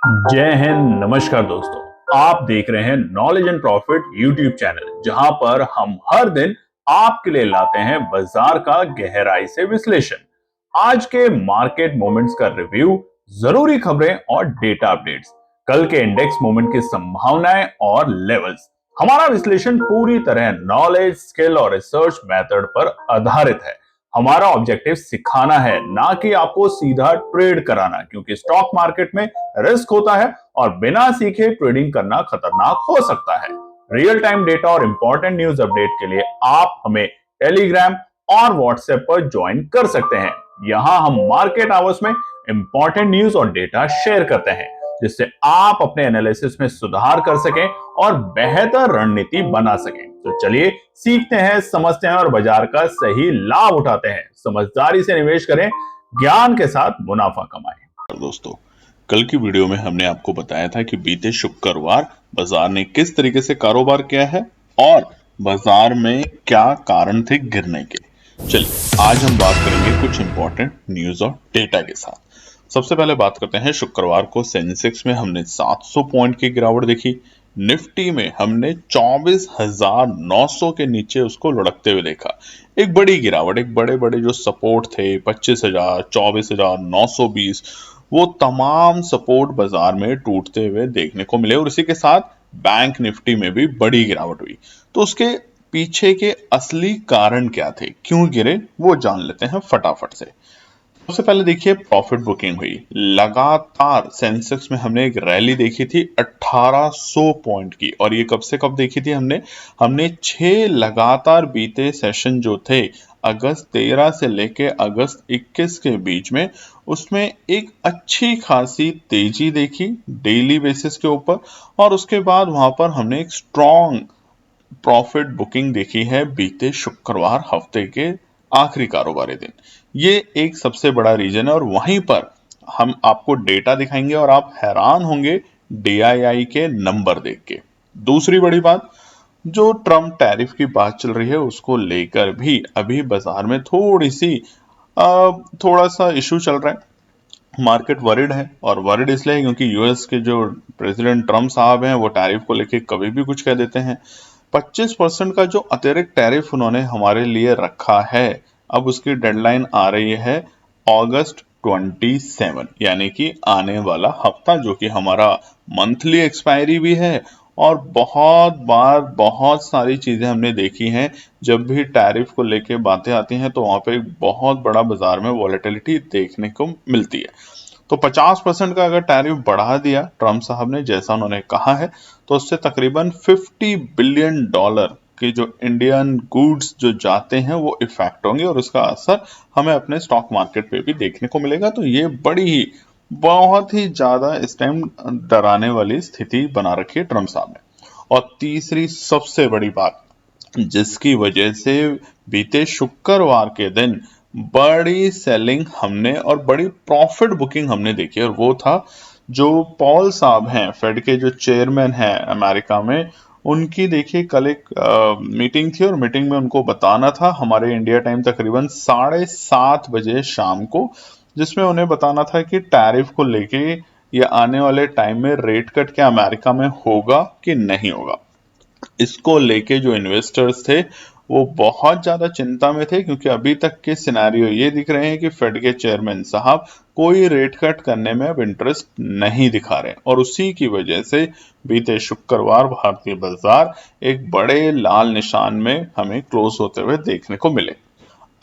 जय हिंद। नमस्कार दोस्तों, आप देख रहे हैं knowledge and profit YouTube channel, जहां पर हम हर दिन आपके लिए लाते हैं बाजार का गहराई से विश्लेषण, आज के मार्केट मोमेंट्स का रिव्यू, जरूरी खबरें और डेटा अपडेट्स, कल के इंडेक्स मूवमेंट की संभावनाएं और लेवल्स। हमारा विश्लेषण पूरी तरह नॉलेज, स्किल और रिसर्च मेथड पर आधारित है। हमारा ऑब्जेक्टिव सिखाना है, ना कि आपको सीधा ट्रेड कराना, क्योंकि स्टॉक मार्केट में रिस्क होता है और बिना सीखे ट्रेडिंग करना खतरनाक हो सकता है। रियल टाइम डेटा और इंपॉर्टेंट न्यूज अपडेट के लिए आप हमें टेलीग्राम और व्हाट्सएप पर ज्वाइन कर सकते हैं। यहाँ हम मार्केट आवर्स में इंपॉर्टेंट न्यूज और डेटा शेयर करते हैं, जिससे आप अपने एनालिसिस में सुधार कर सकें और बेहतर रणनीति बना सकें। तो चलिए सीखते हैं, समझते हैं और बाजार का सही लाभ उठाते हैं। समझदारी से निवेश करें, ज्ञान के साथ मुनाफा कमाएं। दोस्तों, कल की वीडियो में हमने आपको बताया था कि बीते शुक्रवार बाजार ने किस तरीके से कारोबार किया है और बाजार में क्या कारण थे गिरने के। चलिए आज हम बात करेंगे कुछ इंपॉर्टेंट न्यूज और डेटा के साथ। सबसे पहले बात करते हैं शुक्रवार को सेंसेक्स में हमने 700 पॉइंट की गिरावट देखी। निफ्टी में हमने 24,900 के नीचे उसको लुढ़कते हुए देखा। एक बड़ी गिरावट, एक बड़े बड़े जो सपोर्ट थे 25,000, 24,920, वो तमाम सपोर्ट बाजार में टूटते हुए देखने को मिले और इसी के साथ बैंक निफ्टी में भी बड़ी गिरावट हुई। तो उसके पीछे के असली कारण क्या थे, क्यों गिरे, वो जान लेते हैं फटाफट से। सबसे पहले देखिए प्रॉफिट बुकिंग हुई। लगातार सेंसेक्स में हमने एक रैली देखी थी 1800 पॉइंट की, और ये कब से कब देखी थी हमने 6 लगातार बीते सेशन जो थे अगस्त 13 से लेके अगस्त 21 के बीच में, उसमें एक अच्छी खासी तेजी देखी डेली बेसिस के ऊपर, और उसके बाद वहां पर हमने एक स्ट्रॉन्ग प्रॉफिट बुकिंग देखी है बीते शुक्रवार हफ्ते के आखिरी कारोबारी दिन। ये एक सबसे बड़ा रीजन है और वहीं पर हम आपको डेटा दिखाएंगे और आप हैरान होंगे DII के नंबर देख के। दूसरी बड़ी बात, जो ट्रम्प टैरिफ की बात चल रही है उसको लेकर भी अभी बाजार में थोड़ा सा इशू चल रहा है। मार्केट वरिड है, और वरिड इसलिए है क्योंकि यूएस के जो प्रेसिडेंट ट्रम्प साहब हैं वो टैरिफ को लेके कभी भी कुछ कह देते हैं। 25% का जो अतिरिक्त टैरिफ उन्होंने हमारे लिए रखा है, अब उसकी डेडलाइन आ रही है अगस्त 27, यानी कि आने वाला हफ्ता, जो कि हमारा मंथली एक्सपायरी भी है। और बहुत बार बहुत सारी चीजें हमने देखी हैं, जब भी टैरिफ को लेके बातें आती हैं तो वहां पे एक बहुत बड़ा बाजार में वॉलेटिलिटी देखने को मिलती है। तो 50% का अगर टैरिफ बढ़ा दिया ट्रम्प साहब ने, जैसा उन्होंने कहा है, तो उससे तकरीबन $50 बिलियन के जो इंडियन गुड्स जो जाते हैं वो इफेक्ट होंगे, और उसका असर हमें अपने स्टॉक मार्केट पे भी देखने को मिलेगा। तो ये बहुत ही ज्यादा इस टाइम डराने वाली स्थिति बना रखी है ट्रम्प साहब ने। और तीसरी सबसे बड़ी बात, जिसकी वजह से बीते शुक्रवार के दिन बड़ी सेलिंग हमने और बड़ी प्रॉफिट बुकिंग हमने देखी, और वो था जो पॉल साहब हैं, फेड के जो चेयरमैन हैं अमेरिका में, उनकी देखिए कल एक मीटिंग थी और मीटिंग में उनको बताना था हमारे इंडिया टाइम तकरीबन 7:30 बजे शाम को, जिसमें उन्हें बताना था कि टैरिफ को लेके या आने वाले टाइम में रेट कट क्या अमेरिका में होगा कि नहीं होगा। इसको लेके जो इन्वेस्टर्स थे वो बहुत ज्यादा चिंता में थे, क्योंकि अभी तक के सिनेरियो ये दिख रहे हैं कि फेड के चेयरमैन साहब कोई रेट कट करने में अब इंटरेस्ट नहीं दिखा रहे, और उसी की वजह से बीते शुक्रवार भारतीय बाजार एक बड़े लाल निशान में हमें क्लोज होते हुए देखने को मिले।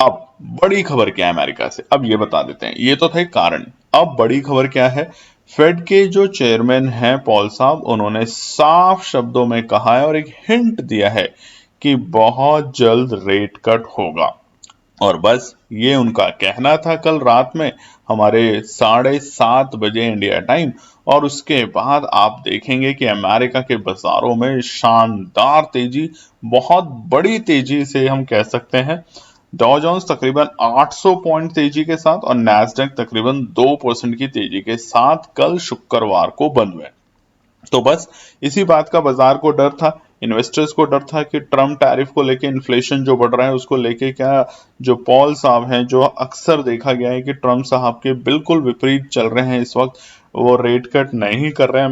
अब बड़ी खबर क्या है अमेरिका से, अब ये बता देते हैं। ये तो थे कारण, अब बड़ी खबर क्या है। फेड के जो चेयरमैन हैं पॉल साहब, उन्होंने साफ शब्दों में कहा है और एक हिंट दिया है कि बहुत जल्द रेट कट होगा। और बस ये उनका कहना था कल रात में हमारे 7:30 बजे इंडिया टाइम, और उसके बाद आप देखेंगे कि अमेरिका के बाजारों में शानदार तेजी, बहुत बड़ी तेजी से हम कह सकते हैं। डॉ जोन्स तकरीबन 800 पॉइंट तेजी के साथ और नैस्डैक तकरीबन 2% की तेजी के साथ कल शुक्रवार को बंद हुए। तो बस इसी बात का बाजार को डर था, इन्वेस्टर्स को डर था कि ट्रम्प टैरिफ को लेके, इन्फ्लेशन जो बढ़ रहा है उसको लेके, क्या जो पॉल साहब हैं, जो अक्सर देखा गया है कि ट्रम्प साहब के बिल्कुल विपरीत चल रहे हैं इस वक्त, वो रेट कट नहीं कर रहे हैं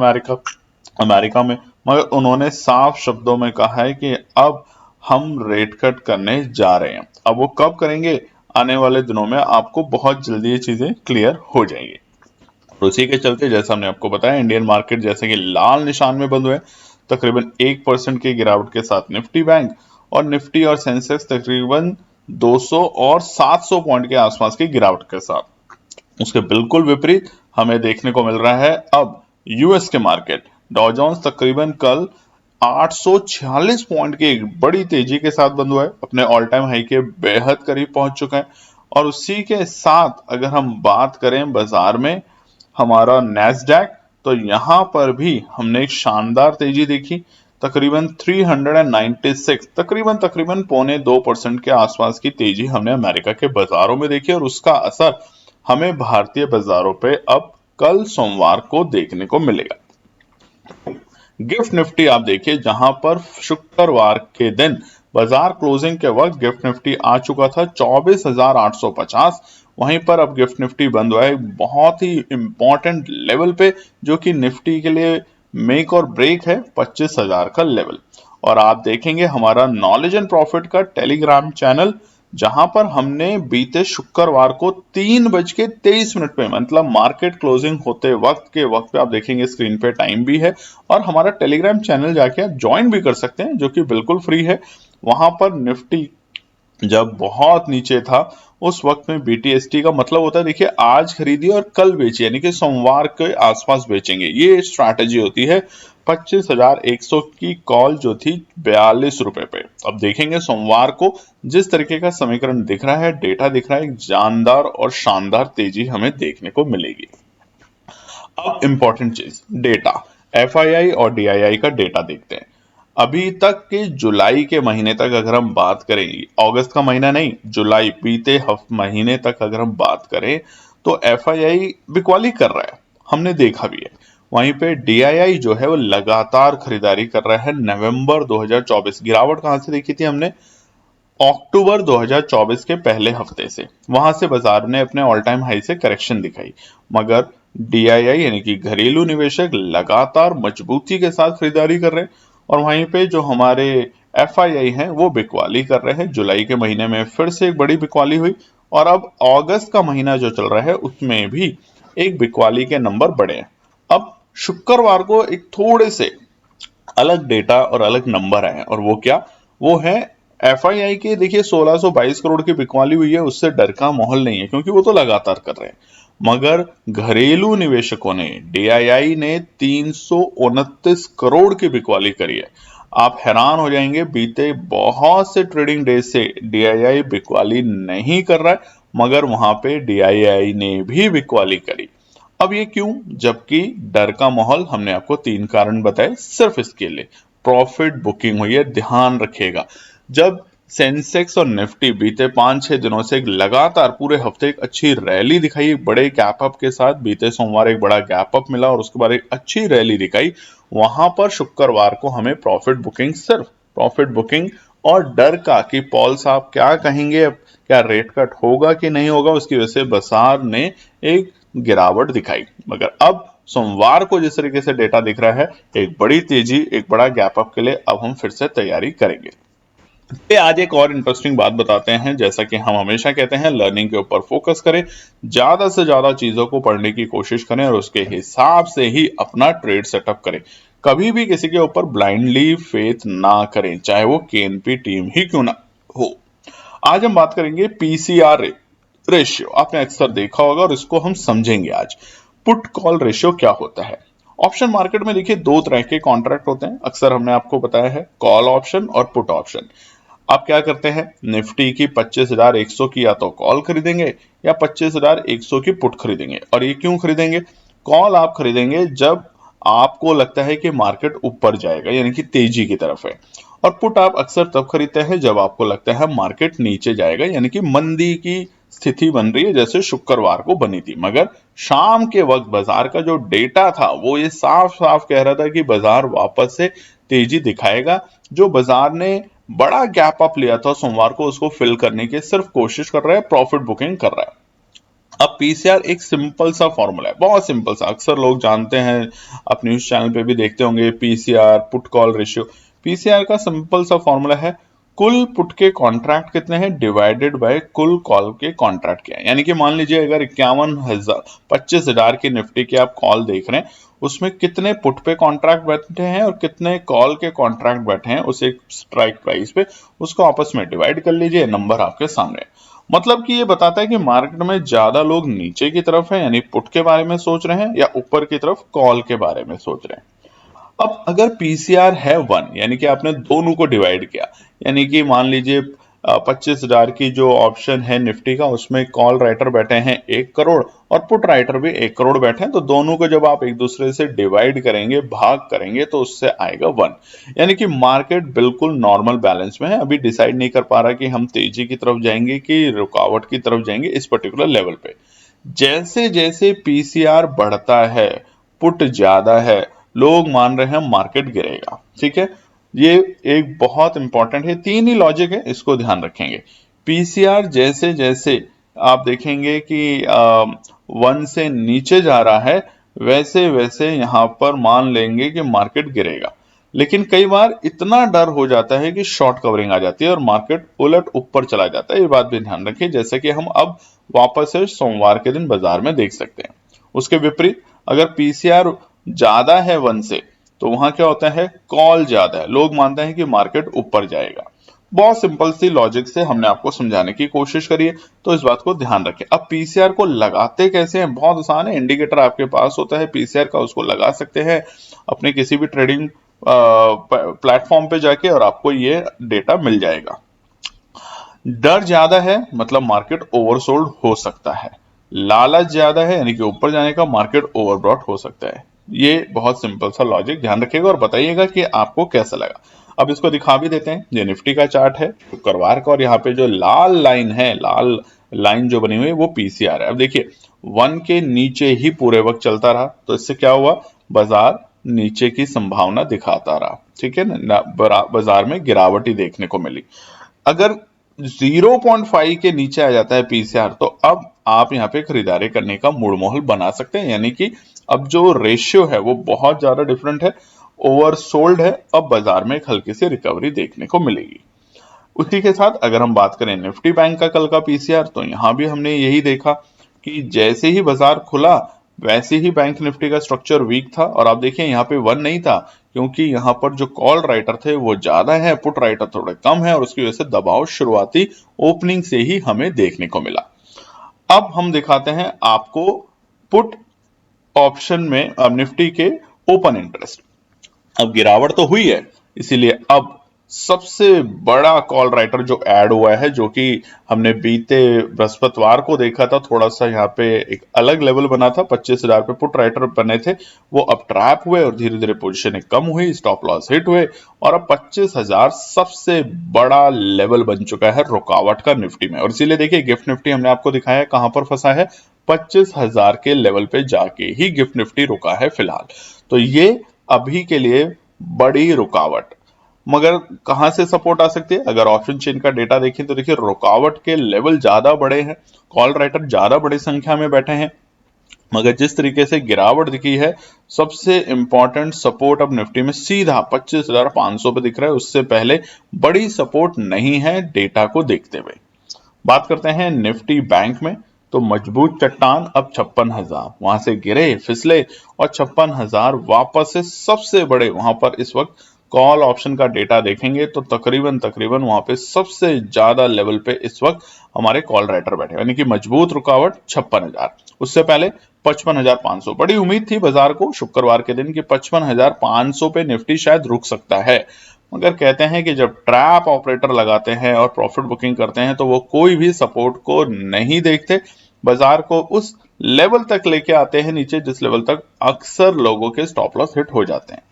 अमेरिका में, मगर उन्होंने साफ शब्दों में कहा है कि अब हम रेट कट करने जा रहे हैं। अब वो कब करेंगे, आने वाले दिनों में आपको बहुत जल्दी ये चीजें क्लियर हो जाएंगी। और उसी के चलते जैसा हमने आपको बताया, इंडियन मार्केट जैसे कि लाल निशान में बंद हुए, तकरीबन 1% की गिरावट के साथ निफ्टी बैंक और निफ्टी और सेंसेक्स तकरीबन 200 और 700 पॉइंट के आसपास की गिरावट के साथ। उसके बिल्कुल विपरीत हमें देखने को मिल रहा है अब यूएस के मार्केट। डॉ जोन्स तकरीबन कल 846 पॉइंट की एक बड़ी तेजी के साथ बंद हुआ है, अपने ऑल टाइम हाई के बेहद करीब पहुंच चुका है। और उसी के साथ अगर हम बात करें बाजार में हमारा नैस्डैक, तो यहां पर भी हमने एक शानदार तेजी देखी, तकरीबन 396 तकरीबन 0.25% के आसपास की तेजी हमने अमेरिका के बाजारों में देखी। और उसका असर हमें भारतीय बाजारों पे अब कल सोमवार को देखने को मिलेगा। गिफ्ट निफ्टी आप देखिए, जहां पर शुक्रवार के दिन बाजार क्लोजिंग के वक्त गिफ्ट निफ्टी आ चुका था 24,850, वहीं पर अब गिफ्ट निफ्टी बंद हुआ है बहुत ही इंपॉर्टेंट लेवल पे, जो कि निफ्टी के लिए मेक और ब्रेक है 25,000 का लेवल। और आप देखेंगे हमारा नॉलेज एंड प्रॉफिट का टेलीग्राम चैनल, जहां पर हमने बीते शुक्रवार को 3:23 पे, मतलब मार्केट क्लोजिंग होते वक्त पे आप देखेंगे स्क्रीन पे टाइम भी है, और हमारा टेलीग्राम चैनल जाके आप ज्वाइन भी कर सकते हैं, जो कि बिल्कुल फ्री है। वहां पर निफ्टी जब बहुत नीचे था उस वक्त में बीटीएसटी का मतलब होता है, देखिए आज खरीदिए और कल बेचिए, यानी कि सोमवार के आसपास बेचेंगे, ये स्ट्रैटेजी होती है। 25,100 की कॉल जो थी 42 रुपए पे। अब देखेंगे सोमवार को जिस तरीके का समीकरण दिख रहा है, डेटा दिख रहा है, एक जानदार और शानदार तेजी हमें देखने को मिलेगी। अब इंपॉर्टेंट चीज, डेटा एफआईआई और डीआईआई का डेटा देखते हैं। अभी तक के जुलाई के महीने तक अगर हम बात करें, अगस्त का महीना नहीं, जुलाई बीते महीने तक अगर हम बात करें, तो एफआईआई बिकवाली कर रहा है, हमने देखा भी है। वहीं पे डीआईआई जो है वो लगातार खरीदारी कर रहा है। नवंबर 2024 गिरावट कहां से देखी थी हमने, अक्टूबर 2024 के पहले हफ्ते से, वहां से बाजार ने अपने ऑल टाइम हाई से करेक्शन दिखाई, मगर डीआईआई यानी कि घरेलू निवेशक लगातार मजबूती के साथ खरीदारी कर रहे हैं। और वहीं पे जो हमारे एफआईआई हैं वो बिकवाली कर रहे हैं। जुलाई के महीने में फिर से एक बड़ी बिकवाली हुई, और अब अगस्त का महीना जो चल रहा है उसमें भी एक बिकवाली के नंबर बढ़े हैं। अब शुक्रवार को एक थोड़े से अलग डेटा और अलग नंबर आए हैं, और वो क्या, वो है एफआईआई के। देखिए 1622 करोड़ की बिकवाली हुई है, उससे डर का माहौल नहीं है, क्योंकि वो तो लगातार कर रहे हैं। मगर घरेलू निवेशकों ने, डीआईआई ने 329 करोड़ की बिकवाली करी है। आप हैरान हो जाएंगे, बीते बहुत से ट्रेडिंग डेज से डीआईआई बिकवाली नहीं कर रहा है, मगर वहां पे डीआईआई ने भी बिकवाली करी। अब ये क्यों, जबकि डर का माहौल, हमने आपको 3 कारण बताए सिर्फ इसके लिए। प्रॉफिट बुकिंग हुई है, ध्यान रखिएगा। जब सेंसेक्स और निफ्टी बीते 5-6 दिनों से एक लगातार पूरे हफ्ते एक अच्छी रैली दिखाई, एक बड़े गैप अप के साथ, बीते सोमवार एक बड़ा गैप अप मिला और उसके बाद एक अच्छी रैली दिखाई, वहां पर शुक्रवार को हमें प्रॉफिट बुकिंग, सिर्फ प्रॉफिट बुकिंग और डर का कि पॉल साहब क्या कहेंगे, अब क्या रेट कट होगा कि नहीं होगा, उसकी वजह से बाजार ने एक गिरावट दिखाई। मगर अब सोमवार को जिस तरीके से डेटा दिख रहा है, एक बड़ी तेजी, एक बड़ा गैप अप के लिए अब हम फिर से तैयारी करेंगे। आज एक और इंटरेस्टिंग बात बताते हैं। जैसा कि हम हमेशा कहते हैं, लर्निंग के ऊपर फोकस करें, ज्यादा से ज्यादा चीजों को पढ़ने की कोशिश करें और उसके हिसाब से ही अपना ट्रेड सेटअप करें। कभी भी किसी के ऊपर ब्लाइंडली फेथ ना करें, चाहे वो केएनपी टीम ही क्यों ना हो। आज हम बात करेंगे पीसीआर रेशियो। आपने अक्सर देखा होगा और इसको हम समझेंगे आज। पुट कॉल रेशियो क्या होता है। ऑप्शन मार्केट में देखिए 2 तरह के कॉन्ट्रैक्ट होते हैं, अक्सर हमने आपको बताया है, कॉल ऑप्शन और पुट ऑप्शन। आप क्या करते हैं, निफ्टी की 25,100 की या तो कॉल खरीदेंगे या 25,100 की पुट खरीदेंगे। और ये क्यों खरीदेंगे, कॉल आप खरीदेंगे जब आपको लगता है कि मार्केट ऊपर जाएगा, यानी कि तेजी की तरफ है, और पुट आप अक्सर तब खरीदते हैं जब आपको लगता है मार्केट नीचे जाएगा, यानी कि मंदी की स्थिति बन रही है, जैसे शुक्रवार को बनी थी। मगर शाम के वक्त बाजार का जो डेटा था वो ये साफ साफ कह रहा था कि बाजार वापस से तेजी दिखाएगा। जो बाजार ने बड़ा गैप अप लिया था सोमवार को, उसको फिल करने की सिर्फ कोशिश कर रहा है, प्रॉफिट बुकिंग कर रहा है। अब पीसीआर एक सिंपल सा फॉर्मूला है, बहुत सिंपल सा, अक्सर लोग जानते हैं, आप न्यूज चैनल पे भी देखते होंगे PCR put call ratio. PCR का सिंपल सा फॉर्मूला है कुल पुट के कॉन्ट्रैक्ट कितने हैं डिवाइडेड बाय कुल कॉल के कॉन्ट्रैक्ट क्या है। यानी कि मान लीजिए अगर 25,000 की निफ्टी की आप कॉल देख रहे हैं, उसमें कितने पुट पे कॉन्ट्रैक्ट बैठे हैं और कितने कॉल के कॉन्ट्रैक्ट बैठे हैं उस एक स्ट्राइक प्राइस पे, उसको आपस में डिवाइड कर लीजिए, नंबर आपके सामने है। मतलब कि ये बताता है कि मार्केट में ज्यादा लोग नीचे की तरफ हैं यानी पुट के बारे में सोच रहे हैं, या ऊपर की तरफ कॉल के बारे में सोच रहे हैं। अब अगर पीसीआर है 1, यानी कि आपने दोनों को डिवाइड किया, यानी कि मान लीजिए 25,000 की जो ऑप्शन है निफ्टी का, उसमें कॉल राइटर बैठे हैं 1 करोड़ और पुट राइटर भी 1 करोड़ बैठे हैं, तो दोनों को जब आप एक दूसरे से डिवाइड करेंगे, भाग करेंगे, तो उससे आएगा 1। यानी कि मार्केट बिल्कुल नॉर्मल बैलेंस में है, अभी डिसाइड नहीं कर पा रहा कि हम तेजी की तरफ जाएंगे कि रुकावट की तरफ जाएंगे इस पर्टिकुलर लेवल पे। जैसे जैसे पीसीआर बढ़ता है, पुट ज्यादा है, लोग मान रहे हैं मार्केट गिरेगा। ठीक है, ये एक बहुत इंपॉर्टेंट है, 3 ही लॉजिक है, इसको ध्यान रखेंगे। पीसीआर जैसे जैसे आप देखेंगे कि 1 से नीचे जा रहा है, वैसे वैसे यहां पर मान लेंगे कि मार्केट गिरेगा। लेकिन कई बार इतना डर हो जाता है कि शॉर्ट कवरिंग आ जाती है और मार्केट उलट ऊपर चला जाता है, ये बात भी ध्यान रखें, जैसे कि हम अब वापस से सोमवार के दिन बाजार में देख सकते हैं। उसके विपरीत अगर पीसीआर ज्यादा है 1 से, तो वहां क्या होता है, कॉल ज्यादा है, लोग मानते हैं कि मार्केट ऊपर जाएगा। बहुत सिंपल सी लॉजिक से हमने आपको समझाने की कोशिश करी है, तो इस बात को ध्यान रखें। अब पीसीआर को लगाते कैसे हैं, बहुत आसान है, इंडिकेटर आपके पास होता है पीसीआर का, उसको लगा सकते हैं अपने किसी भी ट्रेडिंग प्लेटफॉर्म पे जाके और आपको ये डेटा मिल जाएगा। डर ज्यादा है मतलब मार्केट ओवरसोल्ड हो सकता है, लालच ज्यादा है यानी कि ऊपर जाने का, मार्केट ओवरब्रॉट हो सकता है। ये बहुत सिंपल सा लॉजिक, ध्यान रखिएगा और बताइएगा कि आपको कैसा लगा। अब इसको दिखा भी देते हैं, ये निफ्टी का चार्ट है शुक्रवार का, और यहाँ पे जो लाल लाइन है, लाल लाइन जो बनी हुई है वो पीसीआर है। अब देखिए 1 के नीचे ही पूरे वक्त चलता रहा, तो इससे क्या हुआ, बाजार नीचे की संभावना दिखाता रहा। ठीक है ना, बाजार में गिरावट ही देखने को मिली। अगर 0.5 के नीचे आ जाता है पीसीआर, तो अब आप यहाँ पे खरीदारी करने का मूड माहौल बना सकते हैं, यानी कि अब जो रेशियो है वो बहुत ज्यादा डिफरेंट है, ओवरसोल्ड है, अब बाजार में एक हल्की सी रिकवरी देखने को मिलेगी। उसी के साथ अगर हम बात करें निफ्टी बैंक का कल का पीसीआर, तो यहां भी हमने यही देखा कि जैसे ही बाजार खुला वैसे ही बैंक निफ्टी का स्ट्रक्चर वीक था, और आप देखिए यहाँ पे 1 नहीं था, क्योंकि यहाँ पर जो कॉल राइटर थे वो ज्यादा है, पुट राइटर थोड़े कम है, और उसकी वजह से दबाव शुरुआती ओपनिंग से ही हमें देखने को मिला। अब हम दिखाते हैं आपको पुट ऑप्शन में निफ्टी के ओपन इंटरेस्ट। अब गिरावट तो हुई है, इसीलिए अब सबसे बड़ा कॉल राइटर जो ऐड हुआ है, जो कि हमने बीते बृहस्पतिवार को देखा था, थोड़ा सा यहाँ पे एक अलग लेवल बना था, 25,000 पे पुट राइटर बने थे, वो अब ट्रैप हुए और धीरे धीरे पोजीशन कम हुई, स्टॉप लॉस हिट हुए, और अब 25,000 सबसे बड़ा लेवल बन चुका है रुकावट का निफ्टी में। और इसीलिए देखिए गिफ्ट निफ्टी हमने आपको दिखाया कहां पर फंसा है, 25,000 के लेवल पे जाके ही गिफ्ट निफ्टी रुका है फिलहाल। तो ये अभी के लिए बड़ी रुकावट, मगर कहां से सपोर्ट आ सकती है, अगर ऑप्शन चेन का डेटा देखें तो देखिए रुकावट के लेवल ज्यादा बड़े हैं, कॉल राइटर ज्यादा बड़ी संख्या में बैठे हैं, मगर जिस तरीके से गिरावट दिखी है, सबसे इंपॉर्टेंट सपोर्ट अब निफ्टी में सीधा 25,500 पे दिख रहा है, उससे पहले बड़ी सपोर्ट नहीं है डेटा को देखते हुए। बात करते हैं निफ्टी बैंक में, तो मजबूत चट्टान अब 56,000, वहां से गिरे फिसले और 56,000 वापस से सबसे बड़े, वहां पर इस वक्त कॉल ऑप्शन का डेटा देखेंगे तो तकरीबन तकरीबन वहां पे सबसे ज्यादा लेवल पे इस वक्त हमारे कॉल राइटर बैठे, यानी कि मजबूत रुकावट 56,000। उससे पहले 55,500, बड़ी उम्मीद थी बाजार को शुक्रवार के दिन कि 55,500 पे निफ्टी शायद रुक सकता है, मगर कहते हैं कि जब ट्रैप ऑपरेटर लगाते हैं और प्रॉफिट बुकिंग करते हैं तो वो कोई भी सपोर्ट को नहीं देखते, बाजार को उस लेवल तक लेके आते हैं नीचे जिस लेवल तक अक्सर लोगों के स्टॉप लॉस हिट हो जाते हैं।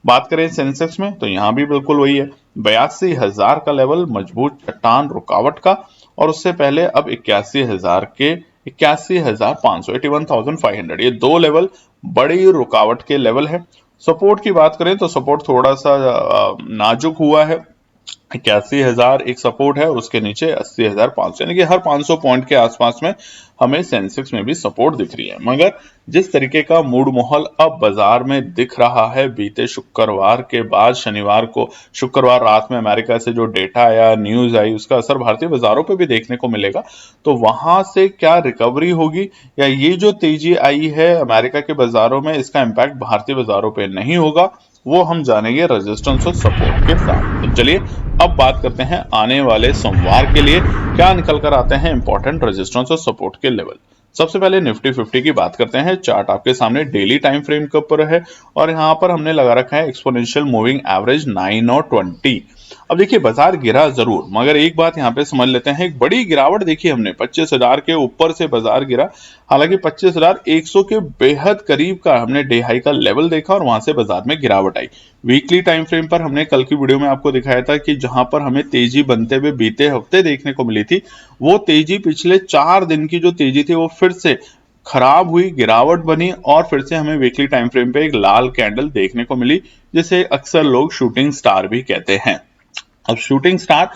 बात करें सेंसेक्स में, तो यहां भी बिल्कुल वही है, 82,000 का लेवल मजबूत चट्टान रुकावट का, और उससे पहले अब 81,000 के 81,500, 81,500, ये दो लेवल बड़ी रुकावट के लेवल है। सपोर्ट की बात करें तो सपोर्ट थोड़ा सा नाजुक हुआ है, 81,000 एक सपोर्ट है, उसके नीचे 80,500, यानी कि हर 500 पॉइंट के आसपास में हमें सेंसेक्स में भी सपोर्ट दिख रही है। मगर जिस तरीके का मूड माहौल अब बाजार में दिख रहा है, बीते शुक्रवार के बाद शनिवार को, शुक्रवार रात में अमेरिका से जो डेटा आया, न्यूज आई, उसका असर भारतीय बाजारों पे भी देखने को मिलेगा। तो वहां से क्या रिकवरी होगी, या ये जो तेजी आई है अमेरिका के बाजारों में, इसका इंपैक्ट भारतीय बाजारों पे नहीं होगा, वो हम जानेंगे रेजिस्टेंस और सपोर्ट के साथ। तो चलिए अब बात करते हैं आने वाले सोमवार के लिए क्या निकल कर आते हैं इंपॉर्टेंट रेजिस्टेंस और सपोर्ट के लेवल। सबसे पहले निफ्टी 50 की बात करते हैं। चार्ट आपके सामने डेली टाइम फ्रेम के ऊपर है और यहाँ पर हमने लगा रखा है एक्सपोनेंशियल मूविंग एवरेज 9 और 20। अब देखिए बाजार गिरा जरूर, मगर एक बात यहाँ पे समझ लेते हैं, एक बड़ी गिरावट देखी हमने, 25,000 के ऊपर से बाजार गिरा। हालांकि 25,100 के बेहद करीब का हमने डे हाई का लेवल देखा और वहां से बाजार में गिरावट आई। वीकली टाइम फ्रेम पर हमने कल की वीडियो में आपको दिखाया था कि जहां पर हमें तेजी बनते हुए बीते हफ्ते देखने को मिली थी, वो तेजी पिछले 4 दिन की जो तेजी थी वो फिर से खराब हुई, गिरावट बनी और फिर से हमें वीकली टाइम फ्रेम पे एक लाल कैंडल देखने को मिली, जिसे अक्सर लोग शूटिंग स्टार भी कहते हैं। अब शूटिंग स्टार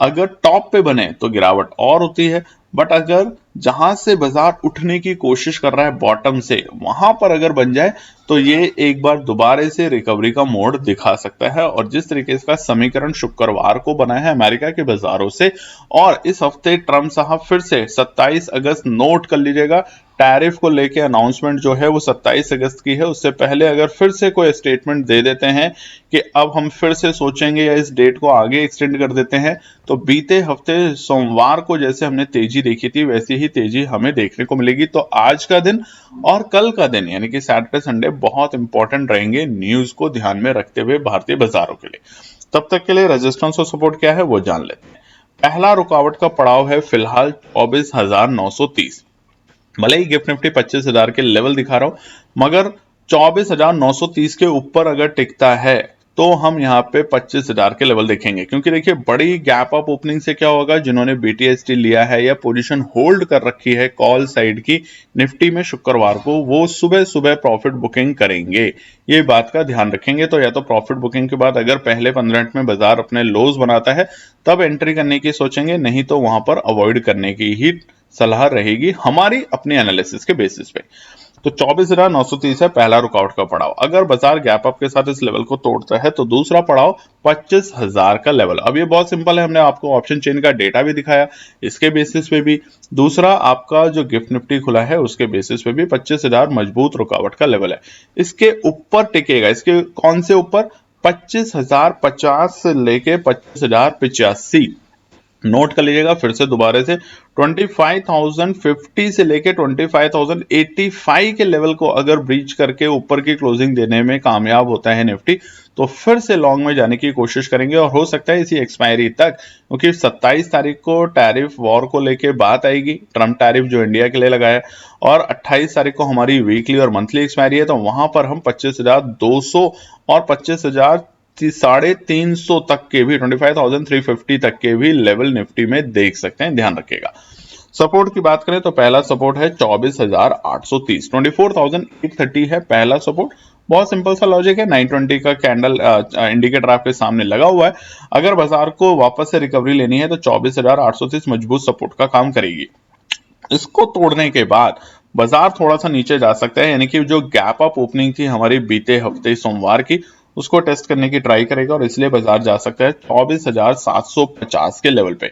अगर टॉप पे बने तो गिरावट और होती है, बट अगर जहां से बाजार उठने की कोशिश कर रहा है बॉटम से, वहां पर अगर बन जाए तो ये एक बार दोबारा से रिकवरी का मोड दिखा सकता है। और जिस तरीके से समीकरण शुक्रवार को बना है अमेरिका के बाजारों से, और इस हफ्ते ट्रम्प साहब फिर से 27 अगस्त नोट कर लीजिएगा, टैरिफ को लेके अनाउंसमेंट जो है वो 27 अगस्त की है। उससे पहले अगर फिर से कोई स्टेटमेंट दे देते हैं कि अब हम फिर से सोचेंगे या इस डेट को आगे एक्सटेंड कर देते हैं, तो बीते हफ्ते सोमवार को जैसे हमने तेजी देखी थी वैसी ही तेजी हमें देखने को मिलेगी। तो आज का दिन और कल का दिन यानी कि सैटरडे संडे बहुत इंपॉर्टेंट रहेंगे न्यूज को ध्यान में रखते हुए भारतीय बाजारों के लिए। तब तक के लिए रेजिस्टेंस और सपोर्ट क्या है वो जान लेते हैं। पहला रुकावट का पड़ाव है फिलहाल 24,930। भले ही गिफ्ट निफ्टी 25,000 के लेवल दिखा रहा हूं, मगर 24,930 के ऊपर अगर टिकता है तो हम यहाँ पे 25,000 के लेवल देखेंगे। क्योंकि देखिए बड़ी गैप अप ओपनिंग से क्या होगा, जिन्होंने बीटीएसटी लिया है या पोजीशन होल्ड कर रखी है कॉल साइड की निफ्टी में शुक्रवार को, वो सुबह सुबह प्रॉफिट बुकिंग करेंगे, ये बात का ध्यान रखेंगे। तो या तो प्रॉफिट बुकिंग के बाद अगर पहले 15 मिनट में बाजार अपने लोज बनाता है तब एंट्री करने की सोचेंगे, नहीं तो वहां पर अवॉइड करने की ही सलाह रहेगी हमारी अपने एनालिसिस के बेसिस पे। तो 24,930 है पहला रुकावट का पड़ाव। अगर बाजार गैप अप के साथ इस लेवल को तोड़ता है तो दूसरा पड़ाव 25,000 का लेवल। अब ये बहुत सिंपल है, हमने आपको ऑप्शन चेन का डेटा भी दिखाया, इसके बेसिस पे भी। दूसरा आपका जो गिफ्ट निफ्टी खुला है उसके बेसिस पे भी 25,000 मजबूत रुकावट का लेवल है। इसके ऊपर टिकेगा, इसके कौन से ऊपर, 25,050 से लेके 25,085 नोट कर लीजिएगा फिर से दोबारा से। 25,050 से लेके 25,085 के लेवल को अगर ब्रीच करके ऊपर की क्लोजिंग देने में कामयाब होता है निफ्टी, तो फिर से लॉन्ग में जाने की कोशिश करेंगे और हो सकता है इसी एक्सपायरी तक, क्योंकि 27 तारीख को टैरिफ वॉर को लेके बात आएगी, ट्रम्प टैरिफ जो इंडिया के लिए लगाया, और 28 तारीख को हमारी वीकली और मंथली एक्सपायरी है। तो वहां पर हम 25,200 और 25,350 तक के भी, 25,350 तक के भी लेवल निफ्टी में देख सकते हैं, ध्यान रखिएगा। सपोर्ट की बात करें तो पहला सपोर्ट है 24,830, 24,830 है पहला सपोर्ट। बहुत सिंपल सा लॉजिक है, 920 का कैंडल इंडिकेटर आपके सामने लगा हुआ है। अगर बाजार को वापस से रिकवरी लेनी है तो 24,830 मजबूत सपोर्ट का काम करेगी। इसको तोड़ने के बाद बाजार थोड़ा सा नीचे जा सकता है, यानी कि जो गैप अप ओपनिंग थी हमारी बीते हफ्ते सोमवार की, उसको टेस्ट करने की ट्राई करेगा और इसलिए बाजार जा सकता है 24,750 के लेवल पे।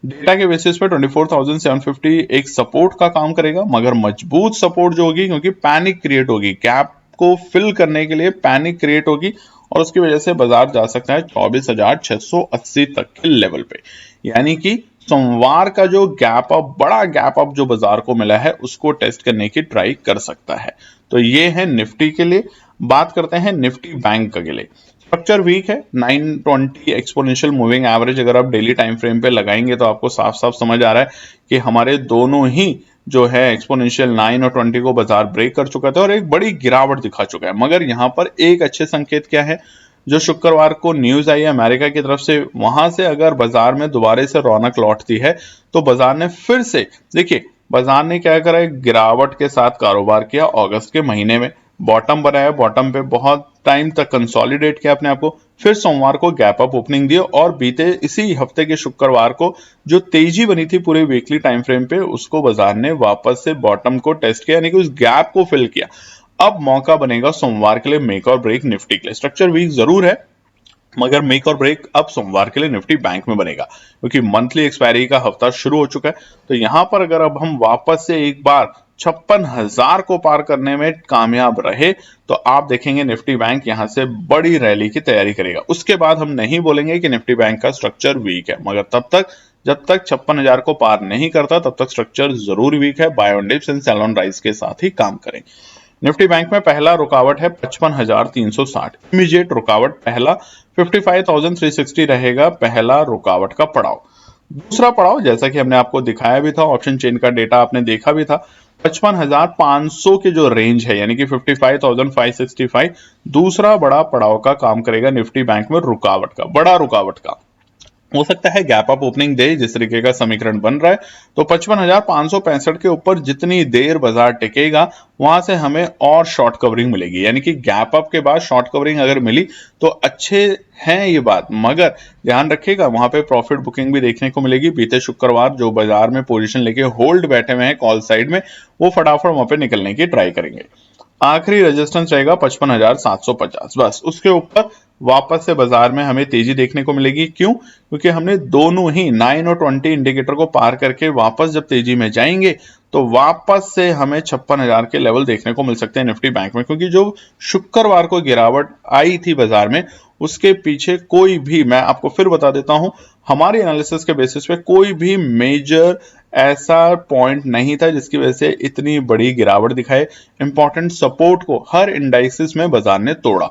डेटा के बेसिस पे 24,750 एक सपोर्ट का काम करेगा, मगर मजबूत सपोर्ट जो होगी, क्योंकि पैनिक क्रिएट होगी, गैप को फिल करने के लिए पैनिक क्रिएट होगी और उसकी वजह से बाजार जा सकता है 24,680 तक के लेवल पे। यानी कि सोमवार का जो गैप अप, बड़ा गैप अप जो बाजार को मिला है, उसको टेस्ट करने की ट्राई कर सकता है। तो ये है निफ्टी के लिए। बात करते हैं निफ्टी बैंक के लिए। स्ट्रक्चर वीक है, 920 एक्सपोनेंशियल मूविंग एवरेज अगर आप डेली टाइम फ्रेम पे लगाएंगे तो आपको साफ साफ समझ आ रहा है कि हमारे दोनों ही जो है एक्सपोनेंशियल 9 और 20 को बाजार ब्रेक कर चुका था और एक बड़ी गिरावट दिखा चुका है। मगर यहाँ पर एक अच्छे संकेत क्या है, जो शुक्रवार को न्यूज आई है अमेरिका की तरफ से, वहां से अगर बाजार में दोबारा से रौनक लौटती है तो बाजार ने फिर से, देखिए बाजार ने क्या करा, एक गिरावट के साथ कारोबार किया। अगस्त के महीने में बॉटम बनाया, बॉटम पे बहुत टाइम तक कंसोलिडेट किया अपने आप को, फिर सोमवार को गैप अप ओपनिंग दिया और बीते इसी हफ्ते के शुक्रवार को जो तेजी बनी थी पूरे वीकली टाइम फ्रेम पे उसको बाजार ने वापस से बॉटम को टेस्ट किया, यानी कि उस गैप को फिल किया। अब मौका बनेगा सोमवार के लिए मेक और ब्रेक निफ्टी के लिए। स्ट्रक्चर वीक जरूर है मगर मेक और ब्रेक अब सोमवार के लिए निफ्टी बैंक में बनेगा, क्योंकि मंथली एक्सपायरी का हफ्ता शुरू हो चुका है। तो यहां पर अगर अब हम वापस से एक बार 56,000 को पार करने में कामयाब रहे तो आप देखेंगे निफ्टी बैंक यहां से बड़ी रैली की तैयारी करेगा। उसके बाद हम नहीं बोलेंगे कि निफ्टी बैंक का स्ट्रक्चर वीक है, मगर तब तक जब तक 56,000 को पार नहीं करता तब तक स्ट्रक्चर जरूर वीक है। Buy on dips and sell on rise के साथ ही काम करें। निफ्टी बैंक में पहला रुकावट है 55,360, इमीडिएट रुकावट पहला 55,360 रहेगा, पहला रुकावट का पड़ाव। दूसरा पड़ाव जैसा कि हमने आपको दिखाया भी था, ऑप्शन चेन का डेटा आपने देखा भी था, 55,500 के जो रेंज है यानी कि 55,565 दूसरा बड़ा पड़ाव का काम करेगा निफ्टी बैंक में, रुकावट का, बड़ा रुकावट का। हो सकता है गैप अप ओपनिंग दे, जिस तरीके का समीकरण बन रहा है, तो 55,565 के ऊपर जितनी देर बाजार टिकेगा वहां से हमें और शॉर्ट कवरिंग मिलेगी, यानी कि गैप अप के बाद शॉर्ट कवरिंग अगर मिली तो अच्छे हैं ये बात, मगर ध्यान रखिएगा वहां पे प्रॉफिट बुकिंग भी देखने को मिलेगी। बीते शुक्रवार जो बाजार में पोजीशन लेके होल्ड बैठे हुए हैं कॉल साइड में, वो फटाफट वहां पे निकलने की ट्राई करेंगे। आखिरी रेजिस्टेंस रहेगा 55,750, बस उसके ऊपर वापस से बाजार में हमें तेजी देखने को मिलेगी। क्यों? क्योंकि हमने दोनों ही 9 और 20 इंडिकेटर को पार करके वापस जब तेजी में जाएंगे तो वापस से हमें 56,000 के लेवल देखने को मिल सकते हैं निफ्टी बैंक में, क्योंकि जो शुक्रवार को गिरावट आई थी बाजार में उसके पीछे कोई भी, मैं आपको फिर बता देता हूं, हमारी एनालिसिस के बेसिस पे कोई भी मेजर ऐसा पॉइंट नहीं था जिसकी वजह से इतनी बड़ी गिरावट दिखाए। इंपॉर्टेंट सपोर्ट को हर इंडाइसिस में बाजार ने तोड़ा,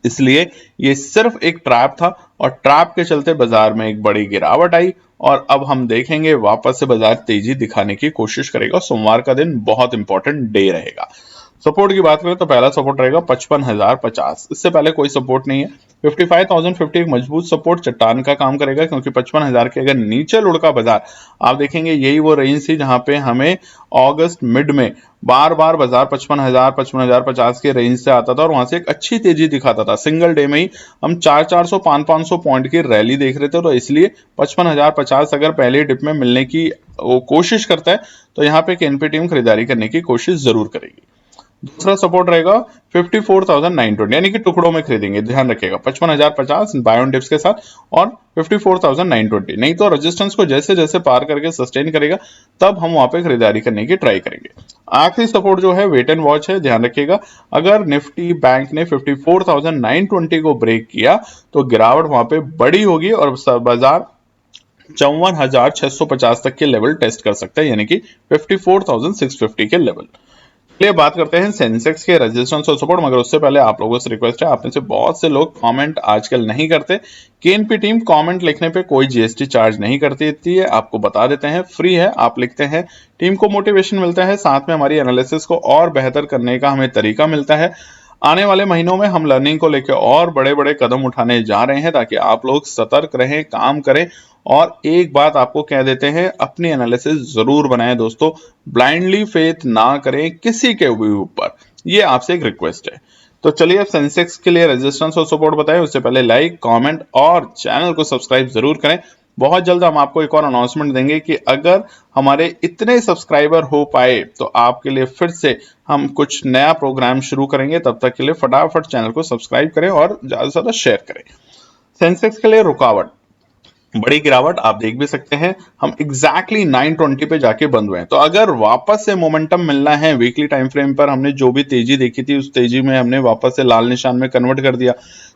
इसलिए ये सिर्फ एक ट्रैप था और ट्रैप के चलते बाजार में एक बड़ी गिरावट आई और अब हम देखेंगे वापस से बाजार तेजी दिखाने की कोशिश करेगा। सोमवार का दिन बहुत इंपॉर्टेंट डे रहेगा। सपोर्ट की बात करें तो पहला सपोर्ट रहेगा 55,050, इससे पहले कोई सपोर्ट नहीं है। 55,050 एक मजबूत सपोर्ट चट्टान का काम करेगा, क्योंकि 55,000 के अगर नीचे लुढ़का बाजार, आप देखेंगे यही वो रेंज थी जहां पे हमें अगस्त मिड में बार बार बाजार 55,000 55,050 के रेंज से आता था और वहां से एक अच्छी तेजी दिखाता था। सिंगल डे में ही हम 400 500 पॉइंट की रैली देख रहे थे, तो इसलिए 55,050 अगर पहले डिप में मिलने की वो कोशिश करता है तो यहाँ पे एनपी टीम खरीदारी करने की कोशिश जरूर करेगी। दूसरा सपोर्ट रहेगा 54,920, यानी कि टुकड़ों में खरीदेंगे, ध्यान रखिएगा 55,050 बाय ऑन डिप्स के साथ और 54,920, नहीं तो रेजिस्टेंस को जैसे जैसे पार करके सस्टेन करेगा तब हम वहां पे खरीदारी करने की ट्राई करेंगे। आखिरी सपोर्ट जो है वेट एंड वॉच है, ध्यान रखिएगा अगर निफ्टी बैंक ने 54,920 को ब्रेक किया तो गिरावट वहां पे बड़ी होगी और बाजार 54,650 तक के लेवल टेस्ट कर सकता है, यानी कि 54,650 के लेवल। चलिए बात करते हैं सेंसेक्स के रेजिस्टेंस और सपोर्ट, मगर उससे पहले आप लोगों से रिक्वेस्ट है, आप में से बहुत से लोग कमेंट आजकल नहीं करते। केएनपी टीम कमेंट लिखने पे कोई जीएसटी चार्ज नहीं करती है, आपको बता देते हैं, फ्री है, आप लिखते हैं, टीम को मोटिवेशन मिलता है, साथ में हमारी एनालिसिस को और बेहतर करने का हमें तरीका मिलता है। आने वाले महीनों में हम लर्निंग को लेकर और बड़े बड़े कदम उठाने जा रहे हैं ताकि आप लोग सतर्क रहें, काम करें। और एक बात आपको कह देते हैं, अपनी एनालिसिस जरूर बनाएं दोस्तों, ब्लाइंडली फेथ ना करें किसी के भी ऊपर, ये आपसे एक रिक्वेस्ट है। तो चलिए अब सेंसेक्स के लिए रेजिस्टेंस और सपोर्ट बताएं, उससे पहले लाइक, कमेंट और चैनल को सब्सक्राइब जरूर करें। बहुत जल्द हम आपको एक और अनाउंसमेंट देंगे कि अगर हमारे इतने सब्सक्राइबर हो पाए तो आपके लिए फिर से हम कुछ नया प्रोग्राम शुरू करेंगे। तब तक के लिए फटाफट चैनल को सब्सक्राइब करें और ज्यादा से ज्यादा शेयर करें। सेंसेक्स के लिए रुकावट, बड़ी गिरावट आप देख भी सकते हैं, हम एग्जैक्टली 920 पे जाके बंद हुए हैं। तो अगर वापस से मोमेंटम मिलना है, वीकली टाइम फ्रेम पर हमने जो भी तेजी देखी थी उस तेजी में हमने वापस से लाल निशान में कन्वर्ट कर दिया।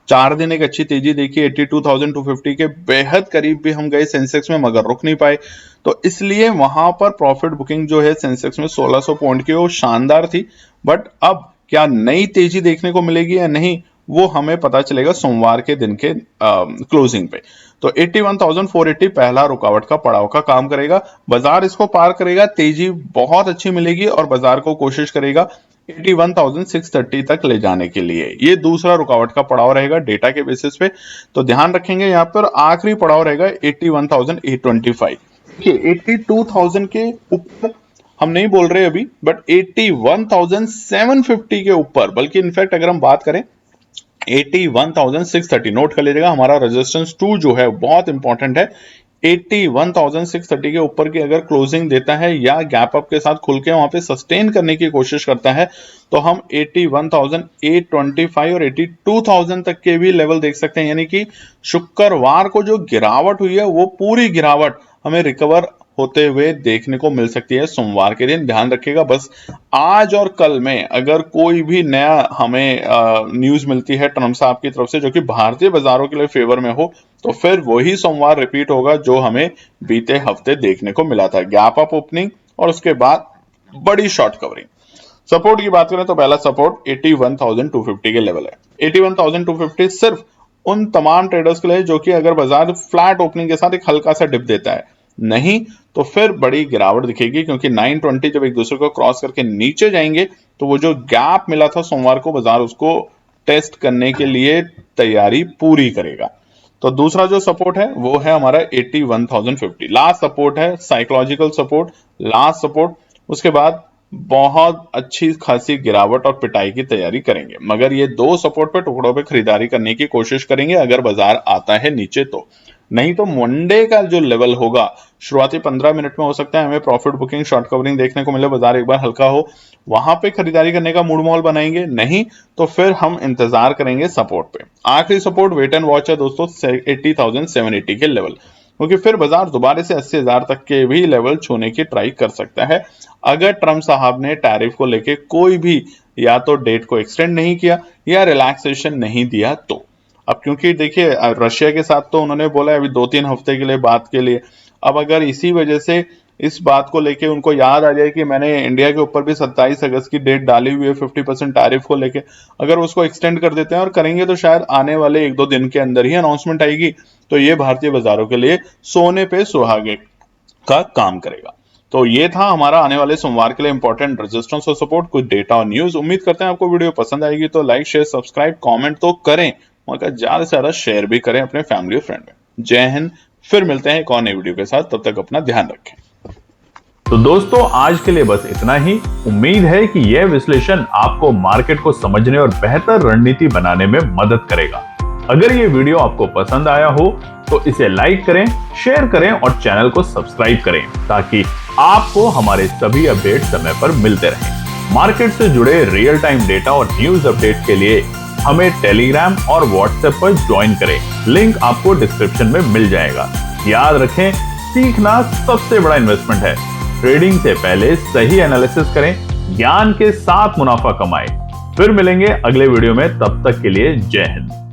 4 दिन एक अच्छी तेजी देखी, 82,250 के बेहद करीब भी हम गए सेंसेक्स में, मगर रुक नहीं पाए। तो इसलिए वहां पर प्रॉफिट बुकिंग जो है सेंसेक्स में 1600 पॉइंट की वो शानदार थी। बट अब क्या नई तेजी देखने को मिलेगी या नहीं, वो हमें पता चलेगा सोमवार के दिन के क्लोजिंग पे। तो 81,480 पहला रुकावट का पड़ाव का काम करेगा, बाजार इसको पार करेगा, तेजी बहुत अच्छी मिलेगी और बाजार को कोशिश करेगा 81,630 तक ले जाने के लिए। ये दूसरा रुकावट का पड़ाव रहेगा डेटा के बेसिस पे, तो ध्यान रखेंगे यहाँ पर। आखिरी पड़ाव रहेगा 81,825। देखिए 82,000 के ऊपर हम नहीं बोल रहे अभी, बट 81,750 के ऊपर, बल्कि इनफैक्ट अगर हम बात करें 81,630 नोट कर लीजिएगा। हमारा रेजिस्टेंस 2 जो है बहुत इंपॉर्टेंट है। 81,630 के ऊपर की अगर क्लोजिंग देता है या गैप अप के साथ खुल के वहां पे सस्टेन करने की कोशिश करता है तो हम 81,825 और 82,000 तक के भी लेवल देख सकते हैं। यानी कि शुक्रवार को जो गिरावट हुई है वो पूरी गिरावट हमें रिकवर होते हुए देखने को मिल सकती है सोमवार के दिन। ध्यान रखिएगा बस आज और कल में अगर कोई भी नया हमें न्यूज मिलती है ट्रम्प साहब की तरफ से जो कि भारतीय बाजारों के लिए फेवर में हो तो फिर वही सोमवार रिपीट होगा जो हमें बीते हफ्ते देखने को मिला था, गैप अप ओपनिंग और उसके बाद बड़ी शॉर्ट कवरिंग। सपोर्ट की बात करें तो पहला सपोर्ट 81,250 के लेवल है। 81,250 सिर्फ उन तमाम ट्रेडर्स के लिए जो कि अगर बाजार फ्लैट ओपनिंग के साथ एक हल्का सा डिप देता है, नहीं तो फिर बड़ी गिरावट दिखेगी क्योंकि 920 जब एक दूसरे को क्रॉस करके नीचे जाएंगे तो वो जो गैप मिला था सोमवार को बाजार उसको टेस्ट करने के लिए तैयारी पूरी करेगा। तो दूसरा जो सपोर्ट है वो है हमारा 81,050। लास्ट सपोर्ट है साइकोलॉजिकल सपोर्ट, लास्ट सपोर्ट। उसके बाद बहुत अच्छी खासी गिरावट और पिटाई की तैयारी करेंगे, मगर ये दो सपोर्ट पे टुकड़ों पे खरीदारी करने की कोशिश करेंगे अगर बाजार आता है नीचे तो। नहीं तो मंडे का जो लेवल होगा शुरुआती 15 मिनट में हो सकता है हमें प्रॉफिट बुकिंग शॉर्ट कवरिंग देखने को मिले, बाजार एक बार हल्का हो, वहां पे खरीदारी करने का मूड माहौल बनाएंगे। नहीं तो फिर हम इंतजार करेंगे सपोर्ट पे। आखिरी सपोर्ट वेट एंड वॉच है दोस्तों 80,780 के लेवल, क्योंकि फिर बाजार दोबारा से 80,000 तक के भी लेवल छूने की ट्राई कर सकता है अगर ट्रम्प साहब ने टैरिफ को लेके कोई भी या तो डेट को एक्सटेंड नहीं किया या रिलैक्सेशन नहीं दिया तो। अब क्योंकि देखिए रशिया के साथ तो उन्होंने बोला है अभी 2-3 हफ्ते के लिए बात के लिए। अब अगर इसी वजह से इस बात को लेके उनको याद आ जाए कि मैंने इंडिया के ऊपर भी 27 अगस्त की डेट डाली हुई है 50% टैरिफ को लेके, अगर उसको एक्सटेंड कर देते हैं और करेंगे तो शायद आने वाले 1-2 दिन के अंदर ही अनाउंसमेंट आएगी, तो ये भारतीय बाजारों के लिए सोने पे सुहागे का काम करेगा। तो ये था हमारा आने वाले सोमवार के लिए इंपॉर्टेंट रेजिस्टेंस और सपोर्ट, कुछ डेटा और न्यूज। उम्मीद करते हैं आपको वीडियो पसंद आएगी, तो लाइक शेयर सब्सक्राइब कमेंट तो करें, मगर ज्यादा से ज्यादा शेयर भी करें अपने फैमिली और फ्रेंड में। जय हिंद, फिर मिलते हैं एक और नई वीडियो के साथ, तब तक अपना ध्यान रखें। तो दोस्तों आज के लिए बस इतना ही। उम्मीद है कि यह विश्लेषण आपको मार्केट को समझने और बेहतर रणनीति बनाने में मदद करेगा। अगर ये वीडियो आपको पसंद आया हो तो इसे लाइक करें, शेयर करें और चैनल को सब्सक्राइब करें ताकि आपको हमारे सभी अपडेट समय पर मिलते रहें। मार्केट से जुड़े रियल टाइम डेटा और न्यूज अपडेट के लिए हमें टेलीग्राम और व्हाट्सएप पर ज्वाइन करें, लिंक आपको डिस्क्रिप्शन में मिल जाएगा। याद रखें, सीखना सबसे बड़ा इन्वेस्टमेंट है। ट्रेडिंग से पहले सही एनालिसिस करें, ज्ञान के साथ मुनाफा कमाएं। फिर मिलेंगे अगले वीडियो में, तब तक के लिए जय हिंद।